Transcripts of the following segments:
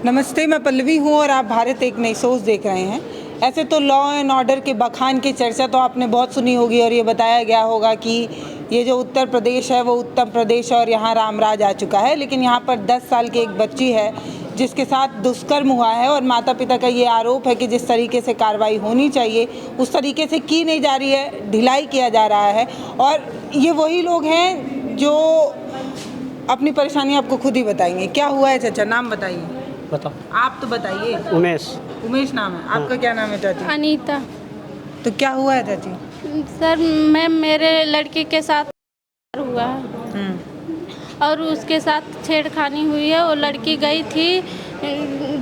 नमस्ते, मैं पल्लवी हूँ और आप भारत एक नई सोच देख रहे हैं। ऐसे तो लॉ एंड ऑर्डर के बखान की चर्चा तो आपने बहुत सुनी होगी और ये बताया गया होगा कि ये जो उत्तर प्रदेश है वो उत्तम प्रदेश है और यहाँ रामराज आ चुका है। लेकिन यहाँ पर 10 साल की एक बच्ची है जिसके साथ दुष्कर्म हुआ है और माता पिता का ये आरोप है कि जिस तरीके से कार्रवाई होनी चाहिए उस तरीके से की नहीं जा रही है, ढिलाई किया जा रहा है। और ये वही लोग हैं जो अपनी परेशानी आपको खुद ही बताएंगे। क्या हुआ है चाचा, नाम बताइए। बताओ। आप तो बताइए। उमेश नाम है। आपका क्या नाम है चाची? अनीता। तो क्या हुआ है चाची? सर मैं मेरे लड़के के साथ हुआ है और उसके साथ छेड़खानी हुई है। वो लड़की गई थी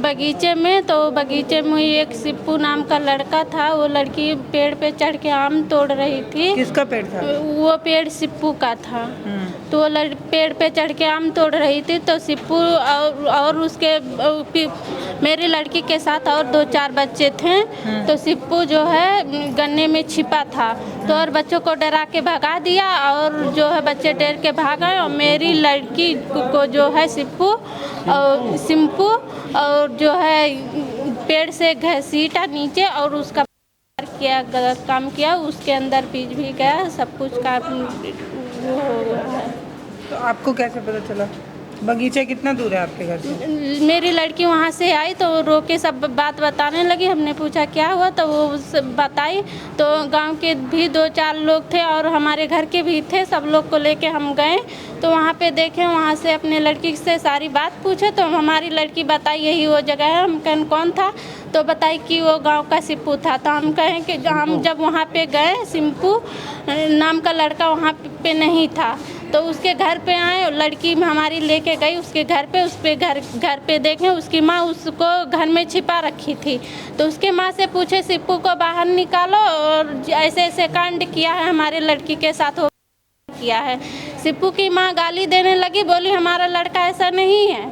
बगीचे में, तो बगीचे में एक सिप्पू नाम का लड़का था। वो लड़की पेड़ पे चढ़ के आम तोड़ रही थी। किसका पेड़ था? वो पेड़ सिप्पू का था। तो वो पेड़ पे चढ़ के आम तोड़ रही थी, तो सिप्पू और उसके मेरी लड़की के साथ और 2-4 बच्चे थे। तो सिप्पू जो है गन्ने में छिपा था, तो और बच्चों को डरा के भगा दिया और जो है बच्चे डर के भाग गए। और मेरी लड़की को जो है सिप्पू और जो है पेड़ से घसीटा नीचे और उसका किया, गलत काम किया। उसके अंदर पीच भी गया, सब कुछ का वो हो गया है। तो आपको कैसे पता चला? बगीचा कितना दूर है आपके घर से? मेरी लड़की वहाँ से आई तो रोके सब बात बताने लगी। हमने पूछा क्या हुआ, तो वो बताई। तो गांव के भी 2-4 लोग थे और हमारे घर के भी थे। सब लोग को लेके हम गए तो वहाँ पे देखे, वहाँ से अपने लड़की से सारी बात पूछे। तो हमारी लड़की बताई यही वो जगह है। हम कहें कौन था, तो बताई कि वो गांव का सिप्पू था। तो हम कहें कि हम जब वहाँ पे गए, सिप्पू नाम का लड़का वहाँ पे नहीं था। तो उसके घर पे आए, लड़की हमारी लेके गई उसके घर पे। उस पे घर पे देखें उसकी माँ उसको घर में छिपा रखी थी। तो उसके माँ से पूछे सिप्पू को बाहर निकालो और ऐसे ऐसे कांड किया है हमारे लड़की के साथ हो किया है। सिप्पू की माँ गाली देने लगी, बोली हमारा लड़का ऐसा नहीं है।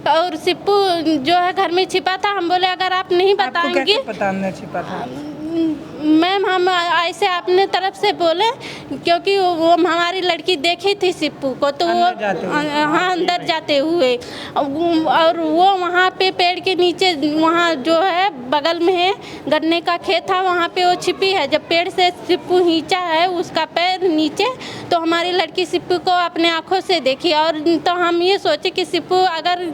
और सिप्पू जो है घर में छिपा था। हम बोले अगर आप नहीं बताएंगे। आपको कैसे पता अंदर छिपा था? मैम हम ऐसे अपने तरफ से बोले क्योंकि वो हमारी लड़की देखी थी सिप्पू को, तो वो हाँ अंदर जाते हुए। और वो वहाँ पे पेड़ के नीचे, वहाँ जो है बगल में है गन्ने का खेत था, वहाँ पे वो छिपी है। जब पेड़ से सिप्पू खींचा है उसका पैर नीचे, तो हमारी लड़की सिप्पू को अपने आँखों से देखी। और तो हम ये सोचे कि सिप्पू अगर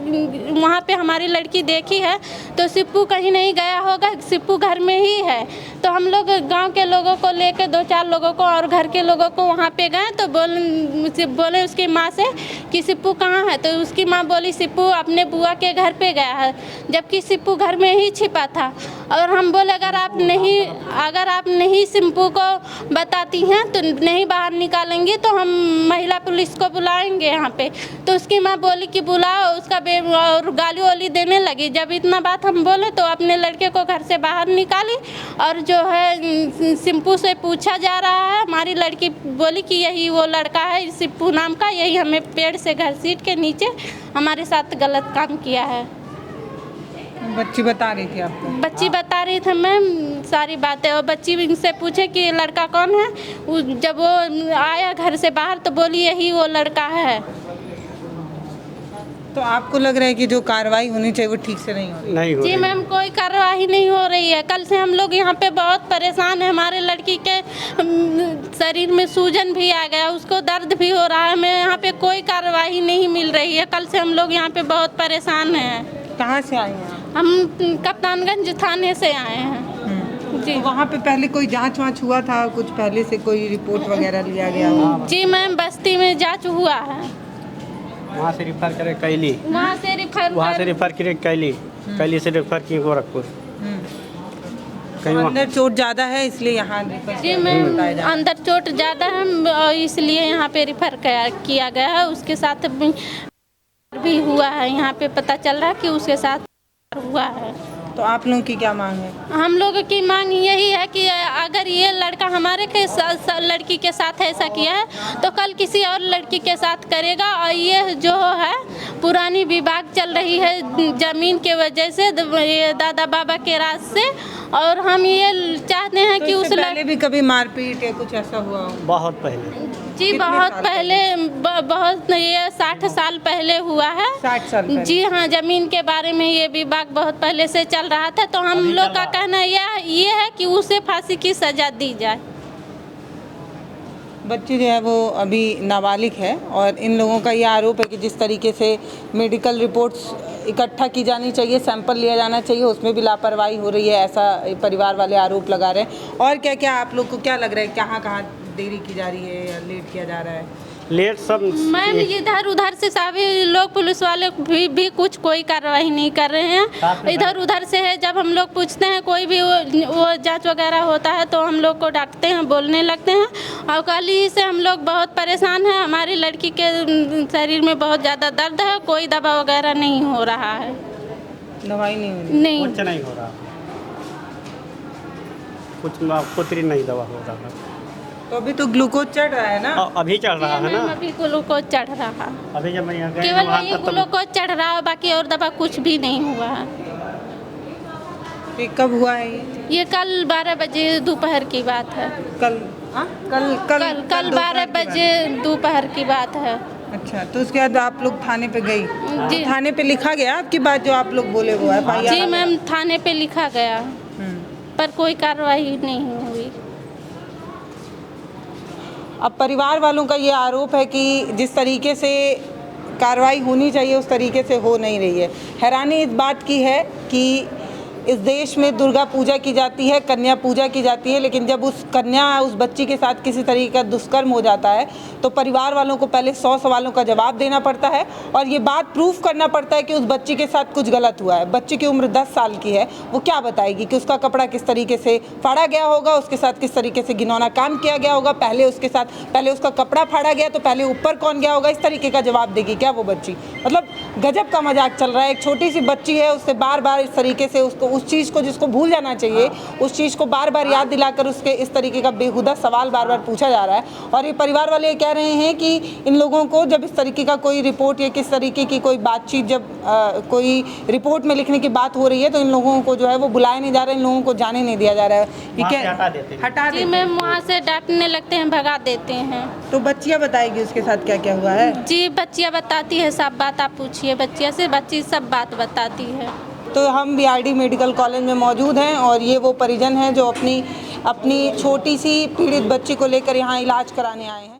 वहाँ पे हमारी लड़की देखी है तो सिप्पू कहीं नहीं गया होगा, सिप्पू घर में ही है। तो हम लोग गांव के लोगों को लेके 2-4 लोगों को और घर के लोगों को वहाँ पे गए। तो बोले उसकी माँ से कि सिप्पू कहाँ है, तो उसकी माँ बोली सिप्पू अपने बुआ के घर पे गया है, जबकि सिप्पू घर में ही छिपा था। और हम बोले अगर आप नहीं सिप्पू को बताती हैं तो नहीं बाहर निकालेंगी तो हम महिला पुलिस को बुलाएंगे यहाँ पे। तो उसकी माँ बोली कि बुलाओ उसका और गाली वाली देने लगी। जब इतना बात हम बोले तो अपने लड़के को घर से बाहर निकाली और जो है सिप्पू से पूछा जा रहा है। हमारी लड़की बोली कि यही वो लड़का है सिप्पू नाम का, यही हमें पेड़ से घसीट के नीचे हमारे साथ गलत काम किया है। बच्ची बता रही थी आपको? बच्ची बता रही थी मैम सारी बातें। और बच्ची इनसे पूछे कि लड़का कौन है, जब वो आया घर से बाहर तो बोली यही वो लड़का है। तो आपको लग रहा है कि जो कार्रवाई होनी चाहिए वो ठीक से नहीं हो रही? जी मैम कोई कार्रवाई नहीं हो रही है। कल से हम लोग यहाँ पे बहुत परेशान हैं। हमारे लड़की के शरीर में सूजन भी आ गया, उसको दर्द भी हो रहा है। हमें यहाँ पे कोई कार्रवाई नहीं मिल रही है। कल से हम लोग यहाँ पे बहुत परेशान हैं। कहाँ से आए हैं आप? हम कप्तानगंज थाने से आए हैं। जी। तो वहाँ पे पहले कोई जांच वाँच हुआ था? कुछ पहले से कोई रिपोर्ट वगैरह लिया गया? जी मैम बस्ती में जांच हुआ है। वहाँ से रिफर करे कैली, वहाँ से रिफर करे कैली से रिफर की गोरखपुर। तो अंदर चोट ज़्यादा है इसलिए यहाँ जी मैम अंदर चोट ज़्यादा है इसलिए यहाँ पे रिफर किया गया है। उसके साथ भी हुआ है, यहाँ पे पता चल रहा है कि उसके साथ हुआ है। तो आप लोगों की क्या मांग है? हम लोगों की मांग यही है कि अगर ये लड़का हमारे लड़की के साथ ऐसा किया है तो कल किसी और लड़की के साथ करेगा। और ये जो है पुरानी विवाद चल रही है ज़मीन के वजह से, ये दादा बाबा के राज से। और हम ये चाहते हैं तो कि उस पहले भी कभी मारपीट या कुछ ऐसा हुआ हो? बहुत पहले जी कितने बहुत साल पहले बहुत ये 60 साल पहले हुआ है। 60 साल पहले। जी हाँ, ज़मीन के बारे में ये विवाद बहुत पहले से चल रहा था, तो हम लोग का कहना ये है कि उसे फांसी की सज़ा दी जाए। बच्ची जो है वो अभी नाबालिग है और इन लोगों का ये आरोप है कि जिस तरीके से मेडिकल रिपोर्ट्स इकट्ठा की जानी चाहिए, सैंपल लिया जाना चाहिए, उसमें भी लापरवाही हो रही है, ऐसा परिवार वाले आरोप लगा रहे हैं। और क्या क्या आप लोग को क्या लग रहा है, कहाँ कहाँ देरी की जा रही है या लेट किया जा रहा है? लेट सब मैम इधर उधर से सभी लोग पुलिस वाले भी कुछ कोई कार्रवाई नहीं कर रहे हैं। इधर उधर से है, जब हम लोग पूछते हैं कोई भी वो जांच वगैरह होता है तो हम लोग को डांटते हैं, बोलने लगते हैं। और कल ही से हम लोग बहुत परेशान हैं। हमारी लड़की के शरीर में बहुत ज़्यादा दर्द है, कोई दवा वगैरह नहीं हो रहा है। दवाई नहीं हो रही? नहीं, कुछ नहीं हो रहा, कुछ नहीं दवा हो रहा है। तो अभी तो ग्लूकोज चढ़ रहा है ना? अभी चढ़ रहा है ना, अभी ग्लूकोज चढ़ रहा, अभी जब मैं यहाँ गए केवल वहाँ वही तक तो ग्लूकोज चढ़ रहा है, बाकी और दवा कुछ भी नहीं हुआ है। तो ये कब हुआ है ये कल 12 बजे दोपहर की बात है। कल? हाँ, कल कल कल 12 बजे दोपहर की बात है। अच्छा, तो उसके बाद आप लोग थाने पे गई? जी थाने पे लिखा गया आपकी बात जो आप लोग बोले वो है? जी मैम, थाने पे लिखा गया पर कोई कार्रवाई नहीं हुई। अब परिवार वालों का ये आरोप है कि जिस तरीके से कार्रवाई होनी चाहिए उस तरीके से हो नहीं रही है। हैरानी इस बात की है कि इस देश में दुर्गा पूजा की जाती है, कन्या पूजा की जाती है, लेकिन जब उस बच्ची के साथ किसी तरीके का दुष्कर्म हो जाता है तो परिवार वालों को पहले 100 सवालों का जवाब देना पड़ता है और ये बात प्रूफ करना पड़ता है कि उस बच्ची के साथ कुछ गलत हुआ है। बच्ची की उम्र 10 साल की है, वो क्या बताएगी कि उसका कपड़ा किस तरीके से फाड़ा गया होगा, उसके साथ किस तरीके से घिनौना काम किया गया होगा, पहले उसका कपड़ा फाड़ा गया तो पहले ऊपर कौन गया होगा, इस तरीके का जवाब देगी क्या वो बच्ची? मतलब गजब का मजाक चल रहा है। एक छोटी सी बच्ची है, उससे बार बार इस तरीके से उसको उस चीज़ को जिसको भूल जाना चाहिए उस चीज़ को बार बार याद दिलाकर उसके इस तरीके का बेहुदा सवाल बार बार पूछा जा रहा है। और ये परिवार वाले कह रहे हैं कि इन लोगों को जब इस तरीके का कोई रिपोर्ट या किस तरीके की कोई बातचीत जब कोई रिपोर्ट में लिखने की बात हो रही है तो इन लोगों को जो है वो बुलाया नहीं जा रहा है, इन लोगों को जाने नहीं दिया जा रहा है। ये क्या हटा जी देते मैम, वहाँ से डांटने लगते हैं, भगा देते हैं। तो बच्चियाँ बताएगी उसके साथ क्या क्या हुआ है? जी बच्चियाँ बताती है सब बात, आप पूछिए बच्चियाँ से, बच्ची सब बात बताती है। तो हम बीआरडी मेडिकल कॉलेज में मौजूद हैं और ये वो परिजन हैं जो अपनी छोटी सी पीड़ित बच्ची को लेकर यहाँ इलाज कराने आए हैं।